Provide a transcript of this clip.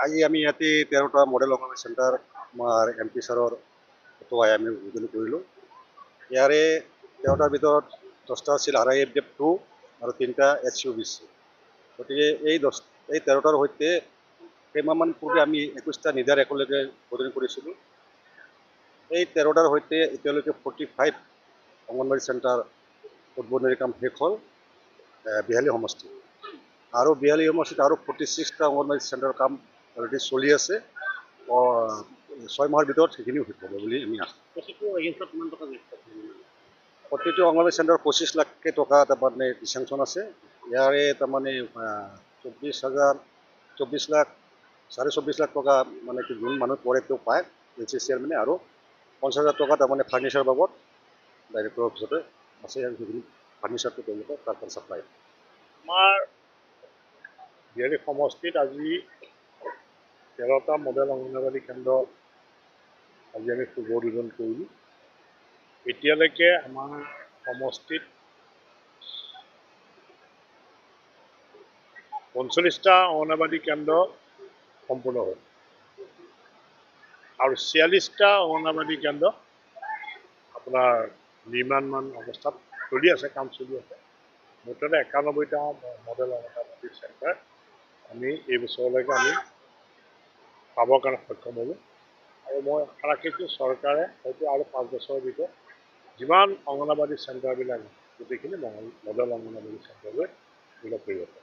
আজি আমি ইয়াতে 13টা মডেল অংগনবাড়ী চেণ্টাৰ আমাৰ MP ছাৰৰ হতুৱাই আমি উদ্বোধন কৰিলোঁ। ইয়াৰে 13টাৰ ভিতৰত 10টা আছিল RIFDF2 আৰু 3টা HUBC। গতিকে এই 13টাৰ সৈতে কেইমাহমান পূৰ্বে আমি 21টা নিডাৰ একেলগে উদ্বোধন কৰিছিলোঁ। এই 13টাৰ সৈতে এতিয়ালৈকে 45 অংগনবাড়ী চেণ্টাৰ উদ্বোধনী কাম শেষ হ'ল 42 সমষ্টি আৰু 42 সমষ্টিত আৰু 46টা অংগনবাড়ী চেণ্টাৰৰ কাম অলৰেডি চলি আছে। 6 মাহৰ ভিতৰত সেইখিনি শেষ হ'ব বুলি আমি আশা। প্ৰতিটো অংগনবাড়ী চেণ্টাৰত 25 লাখকৈ টকা তাৰমানে চেংচন আছে। ইয়াৰে তাৰমানে 24 লাখ 24.5 লাখ টকা মানে কি যোন মানুহ পৰে তেওঁ পায় LC চেয়াৰমেনে, আৰু 50,000 টকা তাৰমানে ফাৰ্নিচাৰ বাবদ ডাইৰেক্টৰৰ অফিচতে আছে, আৰু সেইখিনি ফাৰ্নিচাৰটো তেওঁলোকৰ তাৰ পৰা ছাপ্লাই। আমাৰ বিহালী সমষ্টিত আজি 13টা মডেল অংগনবাড়ী কেন্দ্ৰ আজি আমি শুভ উদ্বোধন কৰিলোঁ। এতিয়ালৈকে আমাৰ সমষ্টিত 45টা অংগনবাড়ী কেন্দ্ৰ সম্পূৰ্ণ হ'ল আৰু 46টা অংগনবাড়ী কেন্দ্ৰ আপোনাৰ নিৰ্মাণমান অৱস্থাত চলি আছে, কাম চলি আছে। মুঠতে 91টা মডেল অংগনবাড়ী চেণ্টাৰ আমি এই বছৰলৈকে আমি পাবৰ কাৰণে সক্ষম হ'লোঁ। আৰু মই আশা ৰাখিছোঁ চৰকাৰে হয়তো আৰু 5 বছৰৰ ভিতৰত যিমান অংগনবাড়ী চেণ্টাৰবিলাক গোটেইখিনি মডেল অংগনবাড়ী চেণ্টাৰলৈ ডেভেলপ কৰিব পাৰে।